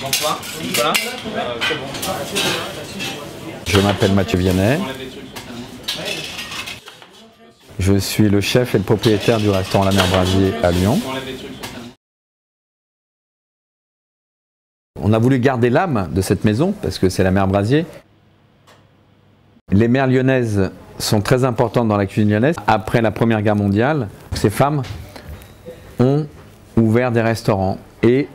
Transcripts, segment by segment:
Bonsoir. Voilà. C'est bon. Je m'appelle Mathieu Vianney. Je suis le chef et le propriétaire du restaurant La Mer Brasier à Lyon. On a voulu garder l'âme de cette maison parce que c'est la Mer Brasier. Les mères lyonnaises sont très importantes dans la cuisine lyonnaise. Après la Première Guerre mondiale, ces femmes ont ouvert des restaurants et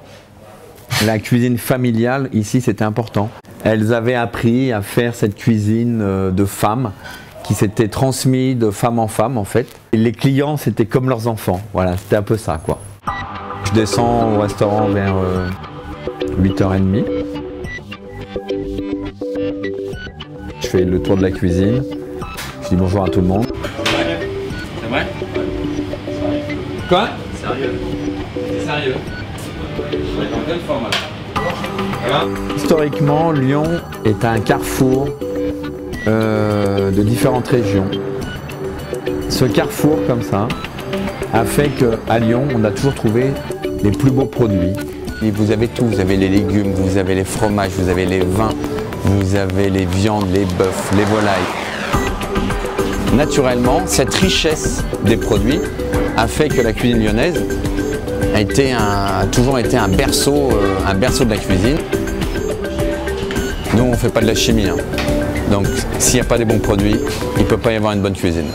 la cuisine familiale ici c'était important. Elles avaient appris à faire cette cuisine de femmes qui s'était transmise de femme en femme en fait. Et les clients c'était comme leurs enfants, voilà, c'était un peu ça quoi. Je descends au restaurant vers 8h30. Je fais le tour de la cuisine, je dis bonjour à tout le monde. C'est vrai? Quoi? Sérieux? Sérieux? On est en pleine forme là. Voilà. Historiquement, Lyon est un carrefour de différentes régions. Ce carrefour comme ça a fait qu'à Lyon, on a toujours trouvé les plus beaux produits. Et vous avez tout, vous avez les légumes, vous avez les fromages, vous avez les vins, vous avez les viandes, les bœufs, les volailles. Naturellement, cette richesse des produits a fait que la cuisine lyonnaise a toujours été un berceau de la cuisine. Nous, on ne fait pas de la chimie. Hein. Donc, s'il n'y a pas des bons produits, il ne peut pas y avoir une bonne cuisine.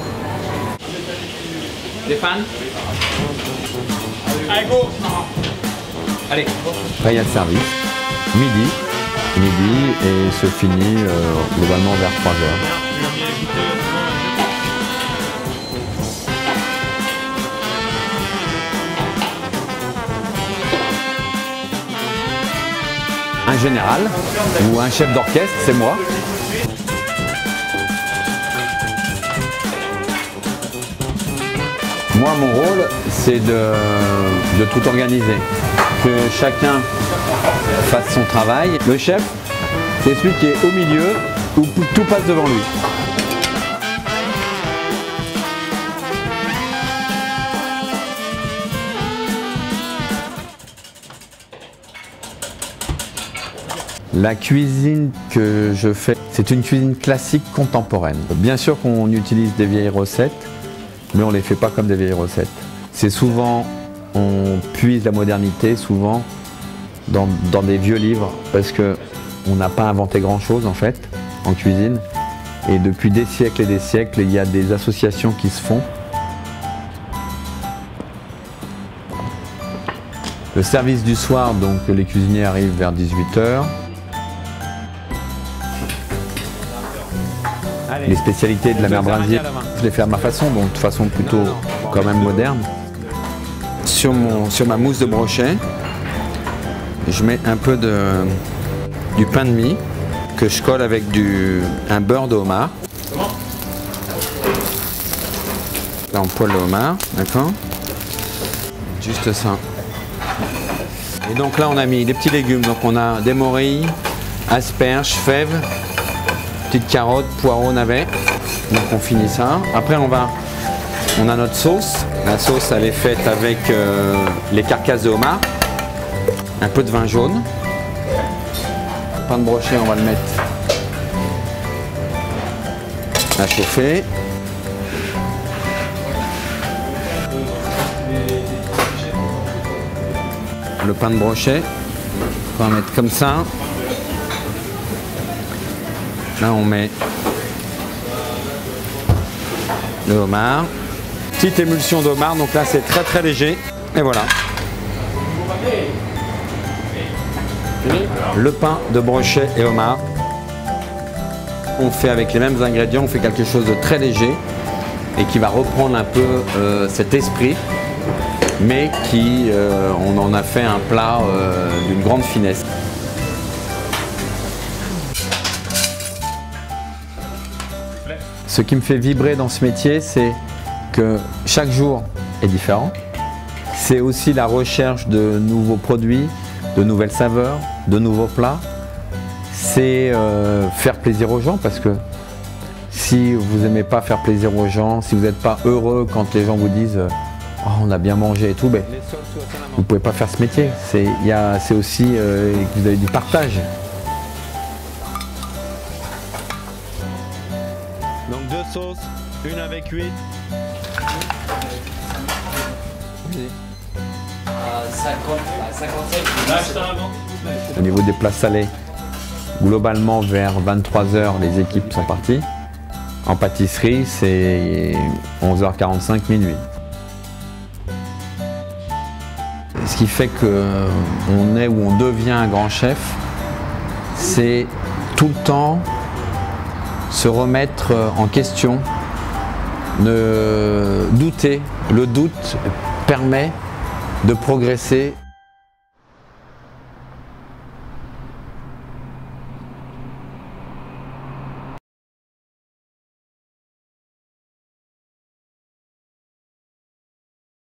Stéphane? Allez, go! Allez. Après, il y a le service. Midi et se finit globalement vers 3h. Un général ou un chef d'orchestre, c'est moi. Moi, mon rôle, c'est de tout organiser. Que chacun fasse son travail. Le chef, c'est celui qui est au milieu où tout passe devant lui. La cuisine que je fais, c'est une cuisine classique contemporaine. Bien sûr qu'on utilise des vieilles recettes, mais on ne les fait pas comme des vieilles recettes. C'est souvent, on puise la modernité, souvent, dans des vieux livres, parce qu'on n'a pas inventé grand-chose en fait, en cuisine. Et depuis des siècles et des siècles, il y a des associations qui se font. Le service du soir, donc les cuisiniers arrivent vers 18h. Les spécialités de la Mer Brasier, je les fais à ma façon, donc de façon plutôt quand même moderne. Sur ma mousse de brochet, je mets un peu du pain de mie que je colle avec un beurre de homard. Là on poêle le homard, d'accord? Juste ça. Et donc là on a mis des petits légumes, donc on a des morilles, asperges, fèves, petites carottes, poireaux, navets. Donc on finit ça. Après on a notre sauce. La sauce elle est faite avec les carcasses de homard, un peu de vin jaune. Le pain de brochet on va le mettre à chauffer. Le pain de brochet, on va mettre comme ça. Là on met le homard. Petite émulsion de homard, donc là c'est très très léger. Et voilà. Le pain de brochet et homard. On fait avec les mêmes ingrédients, on fait quelque chose de très léger et qui va reprendre un peu cet esprit, mais on en a fait un plat d'une grande finesse. Ce qui me fait vibrer dans ce métier, c'est que chaque jour est différent. C'est aussi la recherche de nouveaux produits, de nouvelles saveurs, de nouveaux plats. C'est faire plaisir aux gens, parce que si vous n'aimez pas faire plaisir aux gens, si vous n'êtes pas heureux quand les gens vous disent oh, on a bien mangé et tout, ben, vous ne pouvez pas faire ce métier. C'est aussi que vous avez du partage. Donc 2 sauces, une avec huile. À 57. Au niveau des plats salés, globalement vers 23h, les équipes sont parties. En pâtisserie, c'est 11h45, minuit. Ce qui fait qu'on est ou on devient un grand chef, c'est tout le temps se remettre en question, ne douter. Le doute permet de progresser.